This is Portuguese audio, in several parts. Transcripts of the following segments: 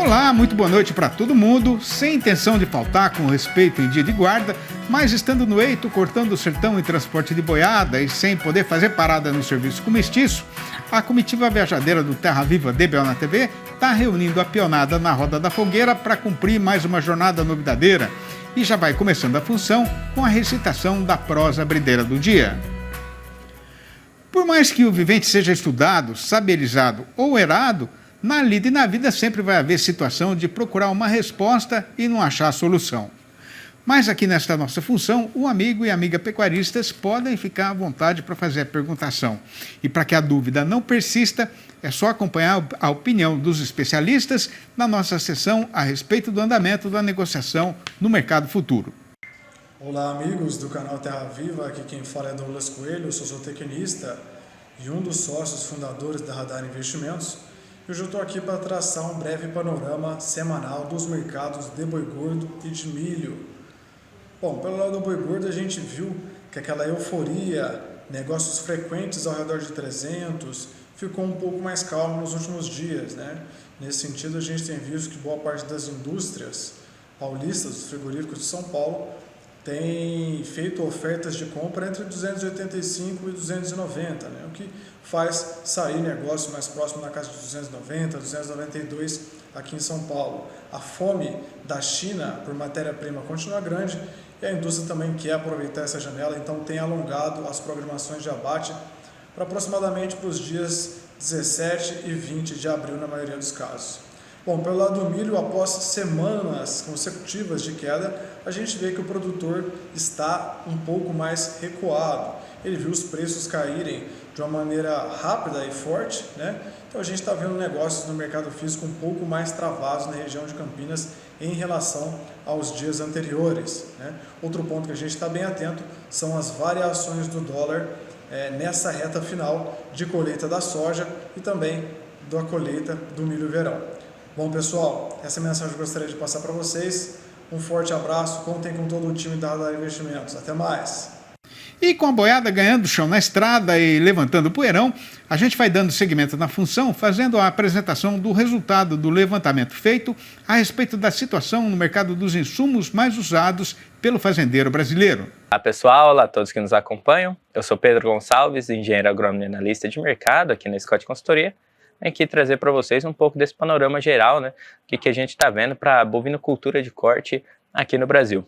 Olá, muito boa noite para todo mundo. Sem intenção de faltar com respeito em dia de guarda, mas estando no eito, cortando o sertão em transporte de boiada e sem poder fazer parada no serviço com mestiço, a comitiva viajadeira do Terra Viva DBO na TV está reunindo a peonada na roda da fogueira para cumprir mais uma jornada novidadeira e já vai começando a função com a recitação da prosa brideira do dia. Por mais que o vivente seja estudado, saberizado ou errado, na lida e na vida sempre vai haver situação de procurar uma resposta e não achar a solução. Mas aqui nesta nossa função, o amigo e amiga pecuaristas podem ficar à vontade para fazer a perguntação. E para que a dúvida não persista, é só acompanhar a opinião dos especialistas na nossa sessão a respeito do andamento da negociação no mercado futuro. Olá amigos do canal Terra Viva, aqui quem fala é Douglas Coelho, eu sou zootecnista e um dos sócios fundadores da Radar Investimentos. Hoje eu estou aqui para traçar um breve panorama semanal dos mercados de boi gordo e de milho. Bom, pelo lado do boi gordo a gente viu que aquela euforia, negócios frequentes ao redor de 300, ficou um pouco mais calmo nos últimos dias, né? Nesse sentido a gente tem visto que boa parte das indústrias paulistas, dos frigoríficos de São Paulo, tem feito ofertas de compra entre 285 e 290, né? O que faz sair negócio mais próximo na casa de 290, 292 aqui em São Paulo. A fome da China por matéria-prima continua grande e a indústria também quer aproveitar essa janela, então tem alongado as programações de abate para aproximadamente para os dias 17 e 20 de abril na maioria dos casos. Bom, pelo lado do milho, após semanas consecutivas de queda, a gente vê que o produtor está um pouco mais recuado. Ele viu os preços caírem de uma maneira rápida e forte, né? Então a gente está vendo negócios no mercado físico um pouco mais travados na região de Campinas em relação aos dias anteriores, né? Outro ponto que a gente está bem atento são as variações do dólar nessa reta final de colheita da soja e também da colheita do milho verão. Bom pessoal, essa é a mensagem que eu gostaria de passar para vocês. Um forte abraço, contem com todo o time da Radar Investimentos. Até mais! E com a boiada ganhando chão na estrada e levantando poeirão, a gente vai dando seguimento na função, fazendo a apresentação do resultado do levantamento feito a respeito da situação no mercado dos insumos mais usados pelo fazendeiro brasileiro. Olá pessoal, olá a todos que nos acompanham. Eu sou Pedro Gonçalves, engenheiro agrônomo e analista de mercado aqui na Scott Consultoria. Venho aqui trazer para vocês um pouco desse panorama geral, né? O que a gente está vendo para a bovinocultura de corte aqui no Brasil.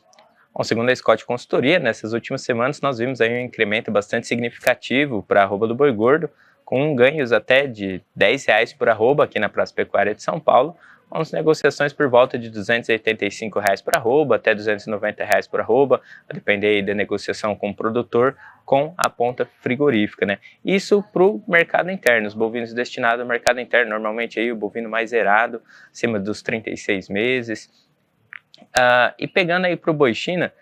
Bom, segundo a Scott Consultoria, nessas últimas semanas nós vimos aí um incremento bastante significativo para a arroba do boi gordo, com ganhos até de R$10 por arroba aqui na Praça Pecuária de São Paulo, com as negociações por volta de R$285 por arroba até R$290 por arroba, a depender aí da negociação com o produtor, com a ponta frigorífica, né? Isso para o mercado interno, os bovinos destinados ao mercado interno, normalmente aí o bovino mais zerado, acima dos 36 meses. E pegando aí para o boi China,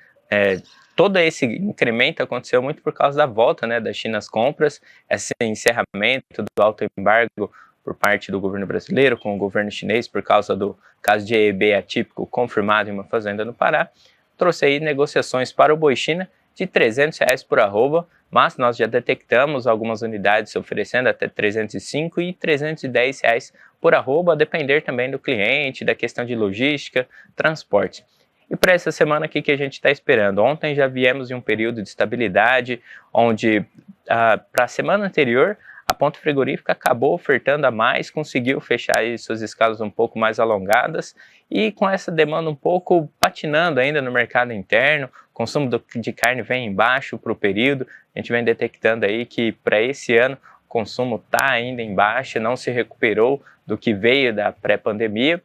todo esse incremento aconteceu muito por causa da volta, né, da China às compras, esse encerramento do alto embargo por parte do governo brasileiro com o governo chinês por causa do caso de EEB atípico confirmado em uma fazenda no Pará, trouxe aí negociações para o boi China de R$300 por arroba, mas nós já detectamos algumas unidades oferecendo até R$305 e R$310 por arroba, a depender também do cliente, da questão de logística, transporte. E para essa semana aqui que a gente está esperando, ontem já viemos em um período de estabilidade, onde para a semana anterior a ponta frigorífica acabou ofertando a mais, conseguiu fechar aí suas escalas um pouco mais alongadas e com essa demanda um pouco patinando ainda no mercado interno, o consumo de carne vem embaixo para o período, a gente vem detectando aí que para esse ano o consumo está ainda em baixa, não se recuperou do que veio da pré-pandemia,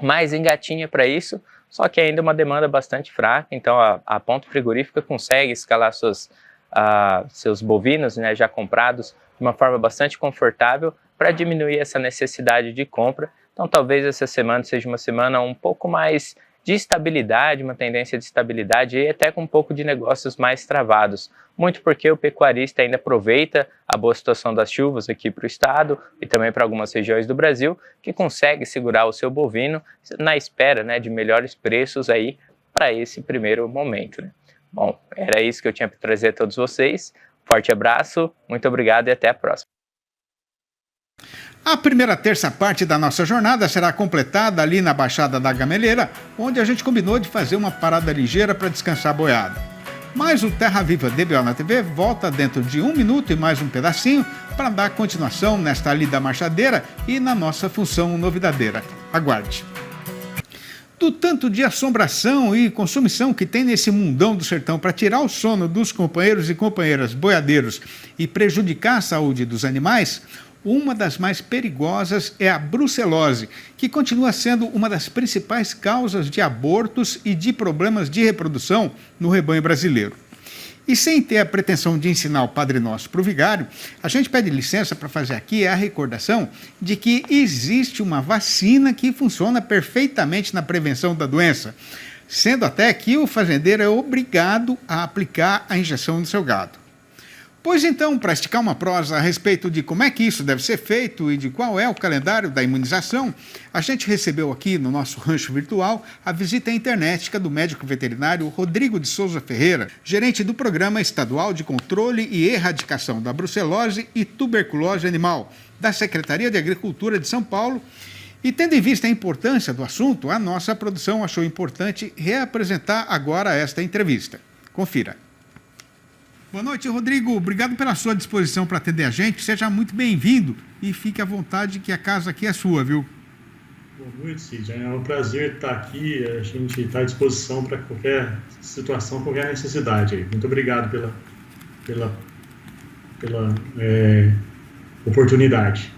mas engatinha para isso, só que ainda uma demanda bastante fraca, então a ponta frigorífica consegue escalar seus bovinos, né, já comprados de uma forma bastante confortável para diminuir essa necessidade de compra. Então talvez essa semana seja uma semana um pouco mais de estabilidade, uma tendência de estabilidade e até com um pouco de negócios mais travados. Muito porque o pecuarista ainda aproveita a boa situação das chuvas aqui para o estado e também para algumas regiões do Brasil, que consegue segurar o seu bovino na espera, né, de melhores preços aí para esse primeiro momento, né? Bom, era isso que eu tinha para trazer a todos vocês. Forte abraço, muito obrigado e até a próxima. A primeira terça parte da nossa jornada será completada ali na Baixada da Gameleira, onde a gente combinou de fazer uma parada ligeira para descansar a boiada. Mas o Terra Viva DBO na TV volta dentro de 1 minuto e mais um pedacinho para dar continuação nesta lida marchadeira e na nossa função novidadeira. Aguarde! Do tanto de assombração e consumição que tem nesse mundão do sertão para tirar o sono dos companheiros e companheiras boiadeiros e prejudicar a saúde dos animais, uma das mais perigosas é a brucelose, que continua sendo uma das principais causas de abortos e de problemas de reprodução no rebanho brasileiro. E sem ter a pretensão de ensinar o Padre Nosso para o vigário, a gente pede licença para fazer aqui a recordação de que existe uma vacina que funciona perfeitamente na prevenção da doença, sendo até que o fazendeiro é obrigado a aplicar a injeção no seu gado. Pois então, para esticar uma prosa a respeito de como é que isso deve ser feito e de qual é o calendário da imunização, a gente recebeu aqui no nosso rancho virtual a visita internética do médico veterinário Rodrigo de Souza Ferreira, gerente do Programa Estadual de Controle e Erradicação da Brucelose e Tuberculose Animal, da Secretaria de Agricultura de São Paulo. E tendo em vista a importância do assunto, a nossa produção achou importante reapresentar agora esta entrevista. Confira. Boa noite, Rodrigo. Obrigado pela sua disposição para atender a gente. Seja muito bem-vindo e fique à vontade que a casa aqui é sua, viu? Boa noite, Cid. É um prazer estar aqui. A gente está à disposição para qualquer situação, qualquer necessidade. Muito obrigado pela oportunidade.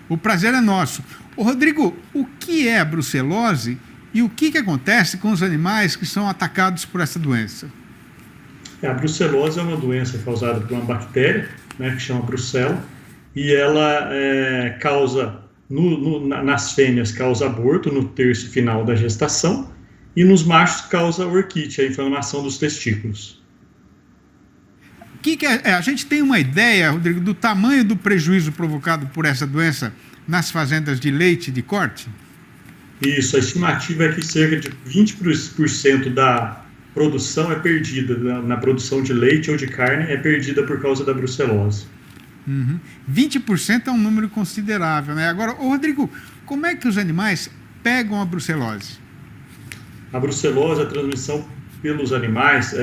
O prazer é nosso. Ô, Rodrigo, o que é a brucelose e o que acontece com os animais que são atacados por essa doença? A brucelose é uma doença causada por uma bactéria, né, que chama brucela, e ela causa, nas fêmeas, causa aborto no terço final da gestação, e nos machos causa orquite, a inflamação dos testículos. A gente tem uma ideia, Rodrigo, do tamanho do prejuízo provocado por essa doença nas fazendas de leite de corte? Isso, a estimativa é que cerca de 20% da produção é perdida, na produção de leite ou de carne, é perdida por causa da brucelose. 20% é um número considerável, né? Agora, Rodrigo, como é que os animais pegam a brucelose? A brucelose, a transmissão pelos animais,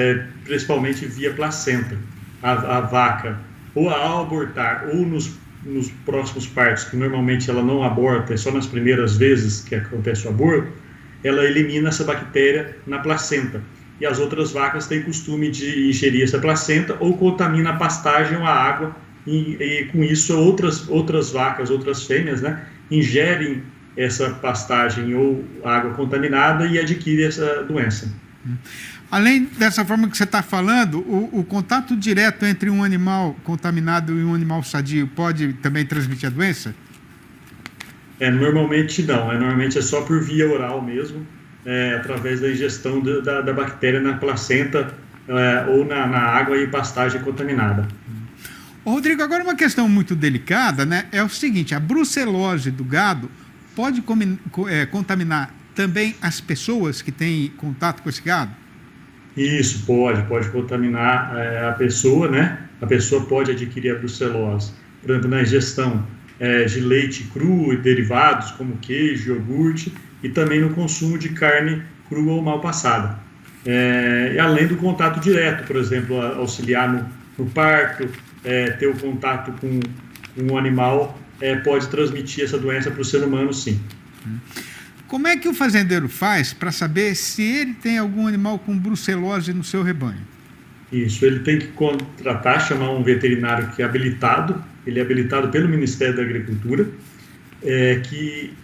principalmente via placenta. A vaca, ou ao abortar, ou nos próximos partos, que normalmente ela não aborta, é só nas primeiras vezes que acontece o aborto, ela elimina essa bactéria na placenta. E as outras vacas têm costume de ingerir essa placenta ou contamina a pastagem ou a água e com isso outras vacas, outras fêmeas, né, ingerem essa pastagem ou água contaminada e adquirem essa doença. Além dessa forma que você está falando, o contato direto entre um animal contaminado e um animal sadio pode também transmitir a doença? Normalmente não, normalmente é só por via oral mesmo. Através da ingestão da bactéria na placenta ou na água e pastagem contaminada. Rodrigo, agora uma questão muito delicada, né? É o seguinte, a brucelose do gado pode contaminar também as pessoas que têm contato com esse gado? Isso, pode contaminar a pessoa, né? A pessoa pode adquirir a brucelose, por exemplo, na ingestão de leite cru e derivados, como queijo, iogurte, e também no consumo de carne crua ou mal passada. E além do contato direto, por exemplo, auxiliar no parto, ter o contato com o animal, pode transmitir essa doença para o ser humano, sim. Como é que o fazendeiro faz para saber se ele tem algum animal com brucelose no seu rebanho? Isso, ele tem que chamar um veterinário que é habilitado, ele é habilitado pelo Ministério da Agricultura, que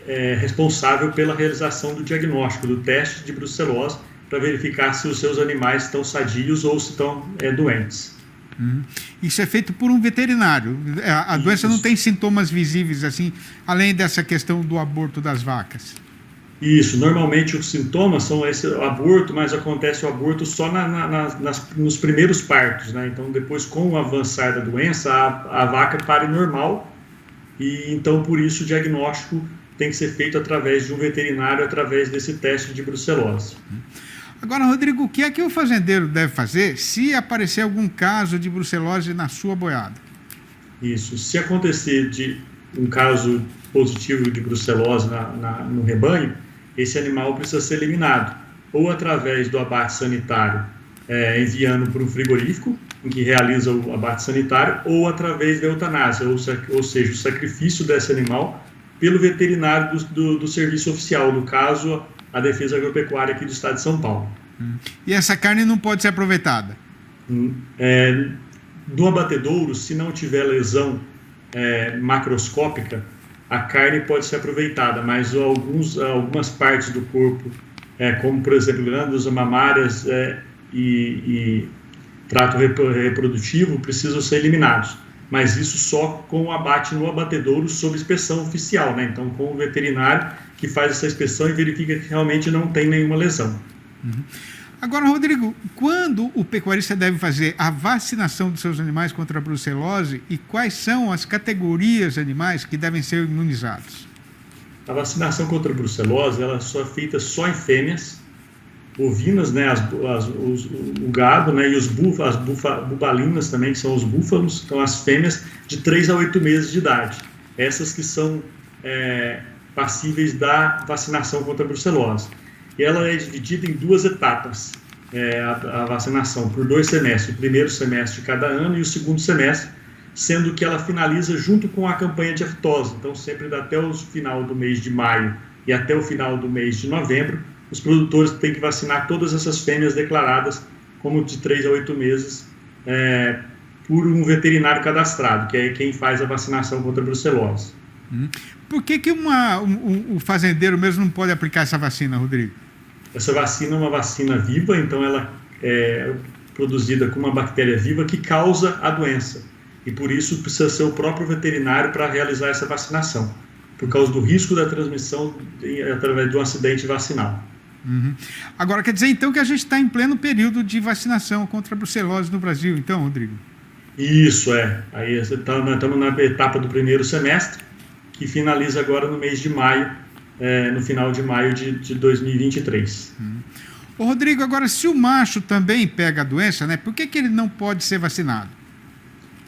é responsável pela realização do diagnóstico, do teste de brucelose, para verificar se os seus animais estão sadios ou se estão doentes. Isso é feito por um veterinário. A doença não tem sintomas visíveis, assim, além dessa questão do aborto das vacas. Isso, normalmente os sintomas são esse aborto, mas acontece o aborto só nos primeiros partos, né? Então, depois, com o avançar da doença, a vaca pare normal, e então, por isso, o diagnóstico tem que ser feito através de um veterinário, através desse teste de brucelose. Agora, Rodrigo, o que é que o fazendeiro deve fazer se aparecer algum caso de brucelose na sua boiada? Isso, se acontecer de um caso positivo de brucelose no rebanho, esse animal precisa ser eliminado, ou através do abate sanitário, enviando para um frigorífico, em que realiza o abate sanitário, ou através da eutanásia, ou seja, o sacrifício desse animal pelo veterinário do serviço oficial, no caso, a Defesa Agropecuária aqui do estado de São Paulo. E essa carne não pode ser aproveitada? No abatedouro, se não tiver lesão macroscópica, a carne pode ser aproveitada, mas algumas partes do corpo, como por exemplo glândulas mamárias e trato reprodutivo, precisam ser eliminados. Mas isso só com o abate no abatedouro sob inspeção oficial, né? Então com o veterinário que faz essa inspeção e verifica que realmente não tem nenhuma lesão. Agora, Rodrigo, quando o pecuarista deve fazer a vacinação dos seus animais contra a brucelose e quais são as categorias de animais que devem ser imunizados? A vacinação contra a brucelose ela é feita só em fêmeas bovinas, né, o gado, né, e as bubalinas também, que são os búfalos, então as fêmeas de 3 a 8 meses de idade. Essas que são passíveis da vacinação contra a brucelose. E ela é dividida em 2 etapas, a vacinação, por 2 semestres, o primeiro semestre de cada ano e o segundo semestre, sendo que ela finaliza junto com a campanha de aftosa, então sempre até o final do mês de maio e até o final do mês de novembro, os produtores têm que vacinar todas essas fêmeas declaradas como de 3 a 8 meses por um veterinário cadastrado, que é quem faz a vacinação contra a brucelose. Por que o fazendeiro mesmo não pode aplicar essa vacina, Rodrigo? Essa vacina é uma vacina viva, então ela é produzida com uma bactéria viva que causa a doença. E por isso precisa ser o próprio veterinário para realizar essa vacinação, por causa do risco da transmissão através de um acidente vacinal. Agora, quer dizer, então, que a gente está em pleno período de vacinação contra a brucelose no Brasil, então, Rodrigo? Isso, Aí nós estamos na etapa do primeiro semestre, que finaliza agora no mês de maio, no final de maio de 2023. Ô, Rodrigo, agora, se o macho também pega a doença, né, por que ele não pode ser vacinado?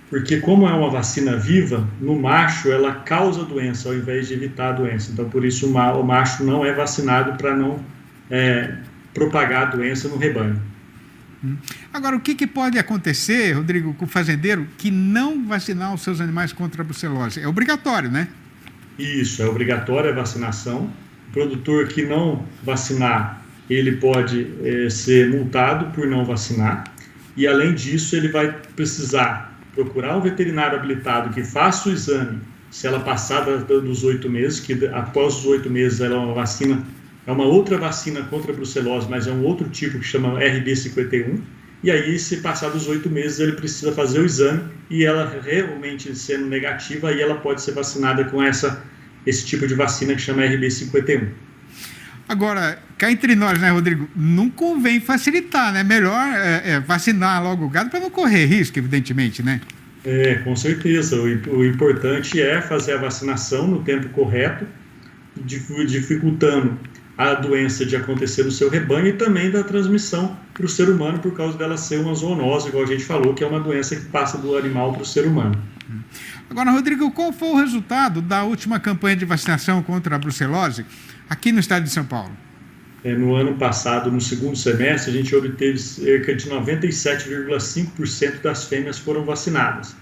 Porque como é uma vacina viva, no macho ela causa a doença ao invés de evitar a doença. Então, por isso o macho não é vacinado para não propagar a doença no rebanho. Agora, o que pode acontecer, Rodrigo, com o fazendeiro que não vacinar os seus animais contra a brucelose? É obrigatório, né? Isso, é obrigatória a vacinação. O produtor que não vacinar, ele pode ser multado por não vacinar. E, além disso, ele vai precisar procurar um veterinário habilitado que faça o exame, se ela passar dos 8 meses, que após os 8 meses ela é uma outra vacina contra a brucelose, mas é um outro tipo que chama RB51, e aí, se passar dos 8 meses, ele precisa fazer o exame, e ela realmente sendo negativa, aí ela pode ser vacinada com esse tipo de vacina que chama RB51. Agora, cá entre nós, né, Rodrigo, não convém facilitar, né? Melhor vacinar logo o gado para não correr risco, evidentemente, né? Com certeza. O importante é fazer a vacinação no tempo correto, dificultando a doença de acontecer no seu rebanho e também da transmissão para o ser humano, por causa dela ser uma zoonose, igual a gente falou, que é uma doença que passa do animal para o ser humano. Agora, Rodrigo, qual foi o resultado da última campanha de vacinação contra a brucelose aqui no estado de São Paulo? No ano passado, no segundo semestre, a gente obteve cerca de 97,5% das fêmeas foram vacinadas.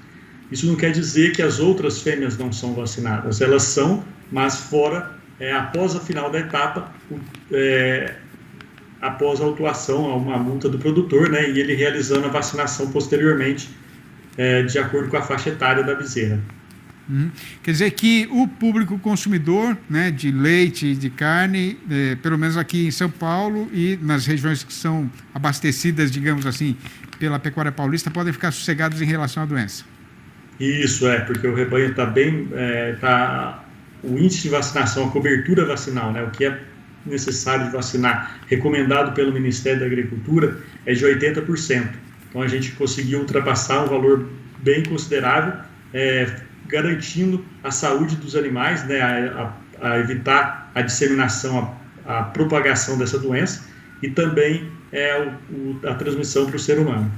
Isso não quer dizer que as outras fêmeas não são vacinadas, elas são, mas fora, após a final da etapa, após a autuação, a multa do produtor, né, e ele realizando a vacinação posteriormente, de acordo com a faixa etária da bezerra. Quer dizer que o público consumidor, né, de leite e de carne, pelo menos aqui em São Paulo e nas regiões que são abastecidas, digamos assim, pela pecuária paulista, podem ficar sossegados em relação à doença. Isso, porque o rebanho está bem, o índice de vacinação, a cobertura vacinal, né, o que é necessário de vacinar, recomendado pelo Ministério da Agricultura, é de 80%. Então a gente conseguiu ultrapassar um valor bem considerável, garantindo a saúde dos animais, né, a evitar a disseminação, a propagação dessa doença e também a transmissão para o ser humano.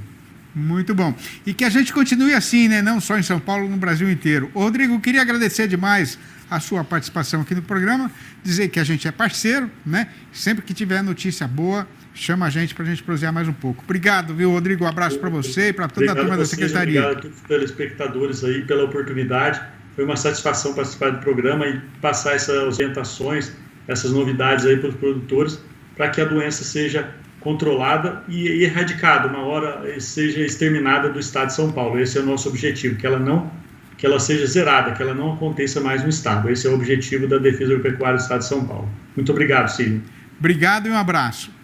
Muito bom. E que a gente continue assim, né? Não só em São Paulo, no Brasil inteiro. Ô, Rodrigo, queria agradecer demais a sua participação aqui no programa, dizer que a gente é parceiro, né? Sempre que tiver notícia boa, chama a gente para a gente prosear mais um pouco. Obrigado, viu, Rodrigo? Um abraço para você e para toda a turma da Secretaria. Obrigado a todos os telespectadores aí pela oportunidade. Foi uma satisfação participar do programa e passar essas orientações, essas novidades aí para os produtores, para que a doença seja controlada e erradicada, uma hora seja exterminada do estado de São Paulo. Esse é o nosso objetivo, que ela seja zerada, que ela não aconteça mais no estado. Esse é o objetivo da Defesa Agropecuária do estado de São Paulo. Muito obrigado, Cílio. Obrigado e um abraço.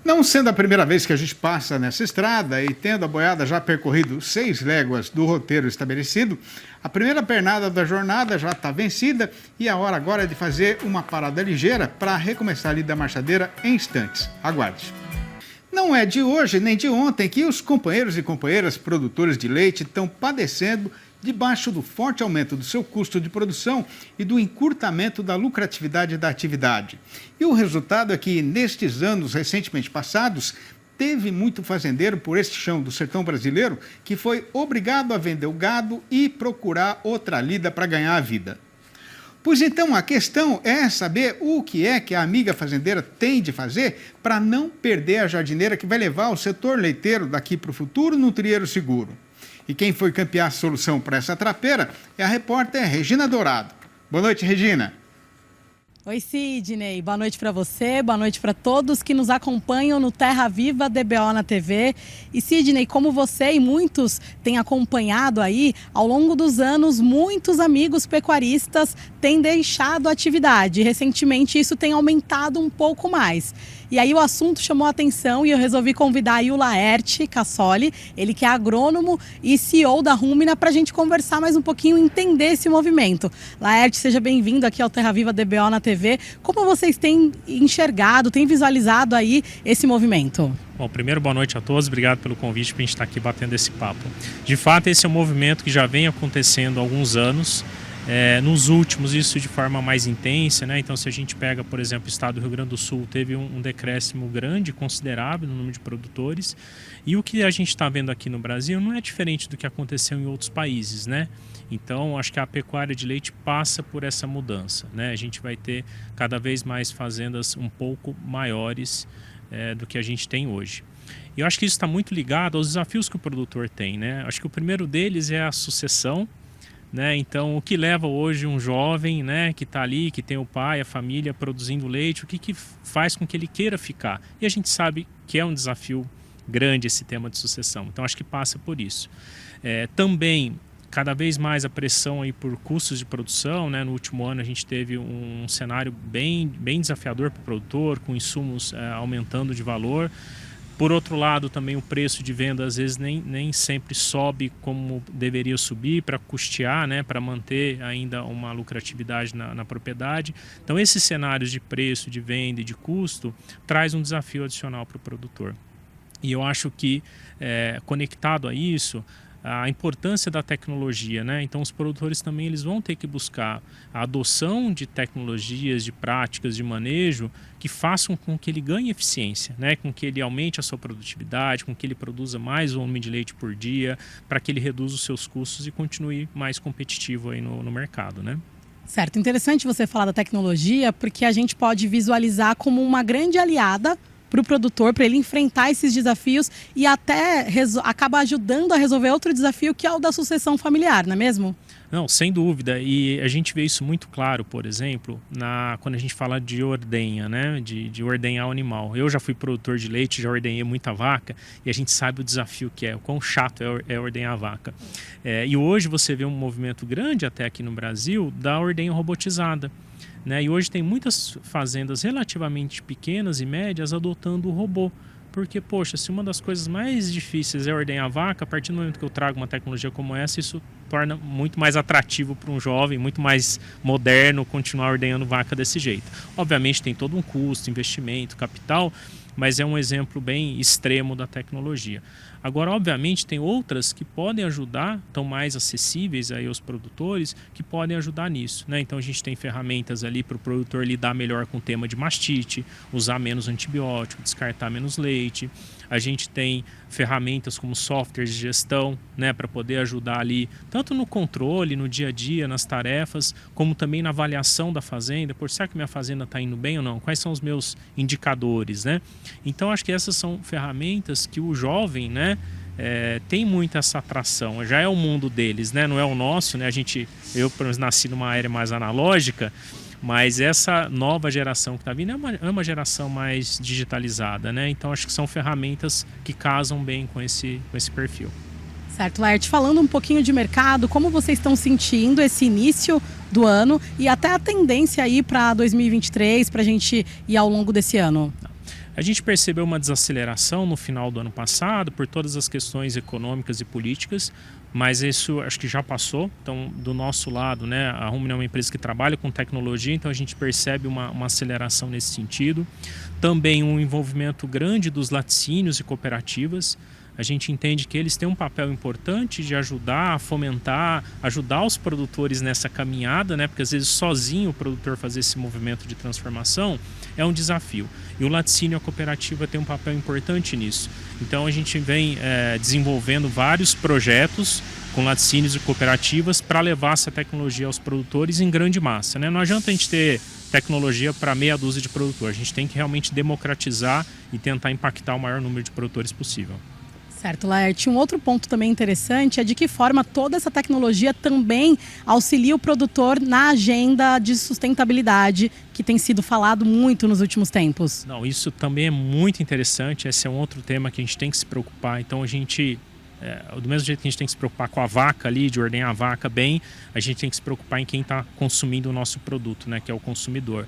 Não sendo a primeira vez que a gente passa nessa estrada e tendo a boiada já percorrido 6 léguas do roteiro estabelecido, a primeira pernada da jornada já está vencida e a hora agora é de fazer uma parada ligeira para recomeçar ali da marchadeira em instantes. Aguarde. Não é de hoje nem de ontem que os companheiros e companheiras produtores de leite estão padecendo debaixo do forte aumento do seu custo de produção e do encurtamento da lucratividade da atividade. E o resultado é que, nestes anos recentemente passados, teve muito fazendeiro por este chão do sertão brasileiro que foi obrigado a vender o gado e procurar outra lida para ganhar a vida. Pois então, a questão é saber o que é que a amiga fazendeira tem de fazer para não perder a jardineira que vai levar o setor leiteiro daqui para o futuro no trieiro seguro. E quem foi campear a solução para essa trapeira é a repórter Regina Dourado. Boa noite, Regina. Oi, Sidney. Boa noite para você, boa noite para todos que nos acompanham no Terra Viva DBO na TV. E, Sidney, como você e muitos têm acompanhado aí, ao longo dos anos, muitos amigos pecuaristas têm deixado a atividade. Recentemente, isso tem aumentado um pouco mais. E aí o assunto chamou a atenção e eu resolvi convidar aí o Laerte Cassoli, ele que é agrônomo e CEO da Rumina, para a gente conversar mais um pouquinho e entender esse movimento. Laerte, seja bem-vindo aqui ao Terra Viva DBO na TV. Como vocês têm enxergado, têm visualizado aí esse movimento? Bom, primeiro, boa noite a todos, obrigado pelo convite para a gente estar aqui batendo esse papo. De fato, esse é um movimento que já vem acontecendo há alguns anos. Nos últimos, isso de forma mais intensa, né? Então, se a gente pega, por exemplo, o estado do Rio Grande do Sul, teve um decréscimo grande, considerável no número de produtores. E o que a gente está vendo aqui no Brasil não é diferente do que aconteceu em outros países, né? Então, acho que a pecuária de leite passa por essa mudança, né? A gente vai ter cada vez mais fazendas um pouco maiores do que a gente tem hoje. E eu acho que isso está muito ligado aos desafios que o produtor tem, né? Acho que o primeiro deles é a sucessão. Né? Então, o que leva hoje um jovem, né, que está ali, que tem o pai, a família produzindo leite, o que faz com que ele queira ficar? E a gente sabe que é um desafio grande esse tema de sucessão, então acho que passa por isso. Também, cada vez mais a pressão aí por custos de produção, né? No último ano a gente teve um cenário bem desafiador para o produtor, com insumos aumentando de valor. Por outro lado, também o preço de venda às vezes nem sempre sobe como deveria subir para custear, né, para manter ainda uma lucratividade na propriedade. Então, esses cenários de preço, de venda e de custo traz um desafio adicional para o produtor. E eu acho que, conectado a isso, a importância da tecnologia, né? Então os produtores também eles vão ter que buscar a adoção de tecnologias, de práticas de manejo que façam com que ele ganhe eficiência, né? Com que ele aumente a sua produtividade, com que ele produza mais volume de leite por dia, para que ele reduza os seus custos e continue mais competitivo aí no mercado, né? Certo, interessante você falar da tecnologia, porque a gente pode visualizar como uma grande aliada para o produtor, para ele enfrentar esses desafios e até acaba ajudando a resolver outro desafio que é o da sucessão familiar, não é mesmo? Não, sem dúvida. E a gente vê isso muito claro, por exemplo, quando a gente fala de ordenha, né? De ordenhar o animal. Eu já fui produtor de leite, já ordenhei muita vaca e a gente sabe o desafio que é, o quão chato é ordenhar a vaca. E hoje você vê um movimento grande até aqui no Brasil da ordenha robotizada. Né? E hoje tem muitas fazendas relativamente pequenas e médias adotando o robô. Porque, poxa, se uma das coisas mais difíceis é ordenhar a vaca, a partir do momento que eu trago uma tecnologia como essa, isso torna muito mais atrativo para um jovem, muito mais moderno continuar ordenhando vaca desse jeito. Obviamente tem todo um custo, investimento, capital, mas é um exemplo bem extremo da tecnologia. Agora, obviamente, tem outras que podem ajudar, estão mais acessíveis aí aos produtores, que podem ajudar nisso, né? Então a gente tem ferramentas ali para o produtor lidar melhor com o tema de mastite, usar menos antibiótico, descartar menos leite. A gente tem ferramentas como softwares de gestão, né, para poder ajudar ali, tanto no controle, no dia a dia, nas tarefas, como também na avaliação da fazenda. Por será que minha fazenda está indo bem ou não? Quais são os meus indicadores, né? Então acho que essas são ferramentas que o jovem, né, tem muita essa atração. Já é o mundo deles, né? Não é o nosso, né? Eu pelo menos nasci numa área mais analógica, mas essa nova geração que está vindo é uma geração mais digitalizada, né? Então acho que são ferramentas que casam bem com esse perfil. Certo, Laerte, falando um pouquinho de mercado, como vocês estão sentindo esse início do ano e até a tendência aí para 2023, para a gente ir ao longo desse ano? A gente percebeu uma desaceleração no final do ano passado por todas as questões econômicas e políticas, mas isso acho que já passou. Então, do nosso lado, né, a Rumo é uma empresa que trabalha com tecnologia, então a gente percebe uma aceleração nesse sentido. Também um envolvimento grande dos laticínios e cooperativas. A gente entende que eles têm um papel importante de ajudar a fomentar, ajudar os produtores nessa caminhada, né? Porque às vezes sozinho o produtor fazer esse movimento de transformação é um desafio. E o laticínio e a cooperativa tem um papel importante nisso. Então a gente vem desenvolvendo vários projetos com laticínios e cooperativas para levar essa tecnologia aos produtores em grande massa, né? Não adianta a gente ter tecnologia para meia dúzia de produtores. A gente tem que realmente democratizar e tentar impactar o maior número de produtores possível. Certo, Laerte. Um outro ponto também interessante é de que forma toda essa tecnologia também auxilia o produtor na agenda de sustentabilidade que tem sido falado muito nos últimos tempos. Não, isso também é muito interessante. Esse é um outro tema que a gente tem que se preocupar. Então a gente, do mesmo jeito que a gente tem que se preocupar com a vaca ali, de ordenhar a vaca bem, a gente tem que se preocupar em quem está consumindo o nosso produto, né, que é o consumidor.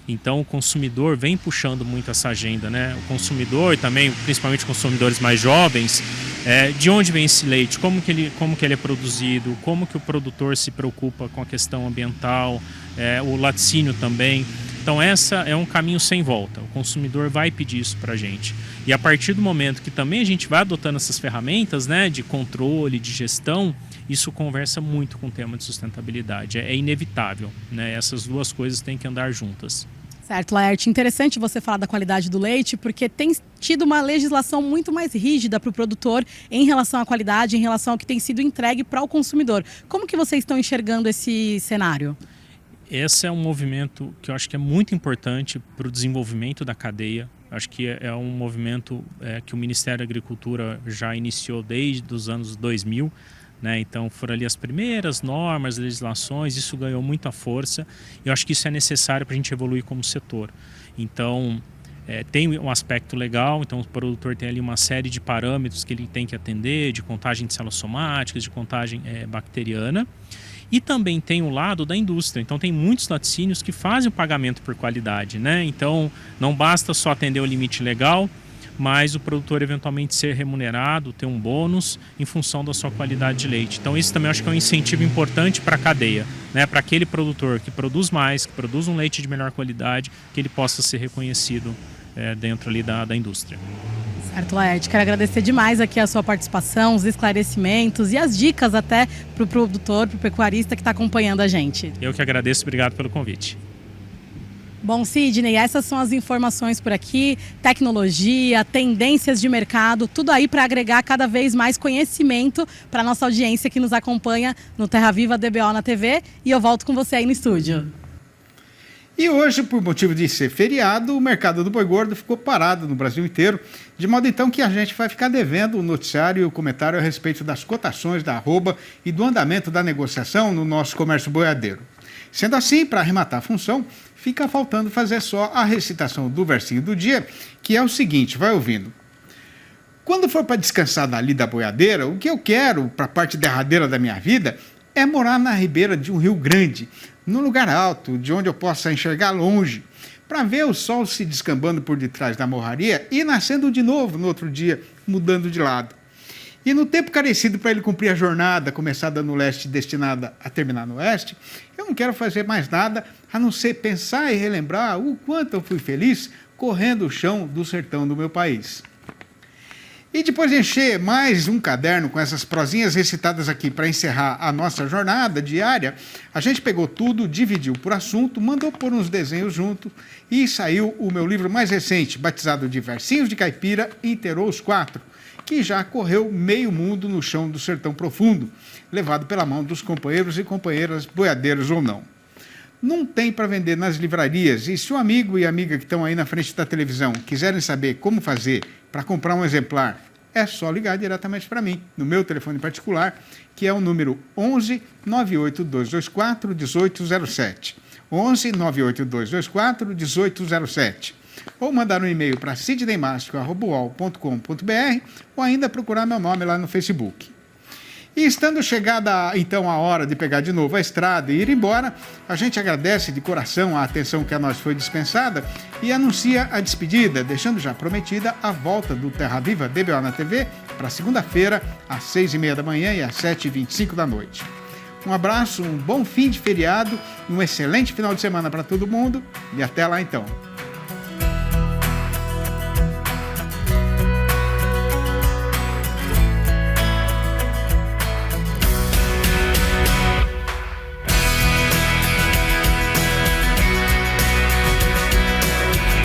Então o consumidor vem puxando muito essa agenda, né? O consumidor e também, principalmente consumidores mais jovens, de onde vem esse leite, como que ele é produzido, como que o produtor se preocupa com a questão ambiental, o laticínio também. Então essa é um caminho sem volta, o consumidor vai pedir isso para a gente. E a partir do momento que também a gente vai adotando essas ferramentas, né, de controle, de gestão, isso conversa muito com o tema de sustentabilidade, é inevitável, né? Essas duas coisas têm que andar juntas. Certo, Laerte. Interessante você falar da qualidade do leite, porque tem tido uma legislação muito mais rígida para o produtor em relação à qualidade, em relação ao que tem sido entregue para o consumidor. Como que vocês estão enxergando esse cenário? Esse é um movimento que eu acho que é muito importante para o desenvolvimento da cadeia. Acho que é um movimento que o Ministério da Agricultura já iniciou desde os anos 2000. Né? Então foram ali as primeiras normas, legislações, isso ganhou muita força e eu acho que isso é necessário para a gente evoluir como setor. Então tem um aspecto legal, então o produtor tem ali uma série de parâmetros que ele tem que atender, de contagem de células somáticas, de contagem bacteriana, e também tem o lado da indústria. Então tem muitos laticínios que fazem o pagamento por qualidade, né? Então não basta só atender o limite legal, mas o produtor eventualmente ser remunerado, ter um bônus em função da sua qualidade de leite. Então isso também acho que é um incentivo importante para a cadeia, né? Para aquele produtor que produz mais, que produz um leite de melhor qualidade, que ele possa ser reconhecido dentro ali da indústria. Certo, Laerte. Quero agradecer demais aqui a sua participação, os esclarecimentos e as dicas até para o produtor, para o pecuarista que está acompanhando a gente. Eu que agradeço, obrigado pelo convite. Bom, Sidney, essas são as informações por aqui, tecnologia, tendências de mercado, tudo aí para agregar cada vez mais conhecimento para a nossa audiência que nos acompanha no Terra Viva DBO na TV, e eu volto com você aí no estúdio. E hoje, por motivo de ser feriado, o mercado do boi gordo ficou parado no Brasil inteiro, de modo então que a gente vai ficar devendo o noticiário e o comentário a respeito das cotações da arroba e do andamento da negociação no nosso comércio boiadeiro. Sendo assim, para arrematar a função, fica faltando fazer só a recitação do versinho do dia, que é o seguinte, vai ouvindo. Quando for para descansar dali da boiadeira, o que eu quero para a parte derradeira da minha vida é morar na ribeira de um rio grande, num lugar alto, de onde eu possa enxergar longe, para ver o sol se descambando por detrás da morraria e nascendo de novo no outro dia, mudando de lado. E no tempo carecido para ele cumprir a jornada começada no leste e destinada a terminar no oeste, eu não quero fazer mais nada a não ser pensar e relembrar o quanto eu fui feliz correndo o chão do sertão do meu país. E depois de encher mais um caderno com essas prosinhas recitadas aqui para encerrar a nossa jornada diária, a gente pegou tudo, dividiu por assunto, mandou pôr uns desenhos junto e saiu o meu livro mais recente, batizado de Versinhos de Caipira, inteirou os 4, que já correu meio mundo no chão do sertão profundo, levado pela mão dos companheiros e companheiras, boiadeiros ou não. Não tem para vender nas livrarias, e se o amigo e amiga que estão aí na frente da televisão quiserem saber como fazer para comprar um exemplar, é só ligar diretamente para mim, no meu telefone particular, que é o número 11 98224 1807. 11 98224 1807. Ou mandar um e-mail para sidneymastico@uol.com.br ou ainda procurar meu nome lá no Facebook. E estando chegada, então, a hora de pegar de novo a estrada e ir embora, a gente agradece de coração a atenção que a nós foi dispensada e anuncia a despedida, deixando já prometida a volta do Terra Viva DBO na TV para segunda-feira, às 6h30 da manhã e às 7h25 da noite. Um abraço, um bom fim de feriado, um excelente final de semana para todo mundo e até lá então.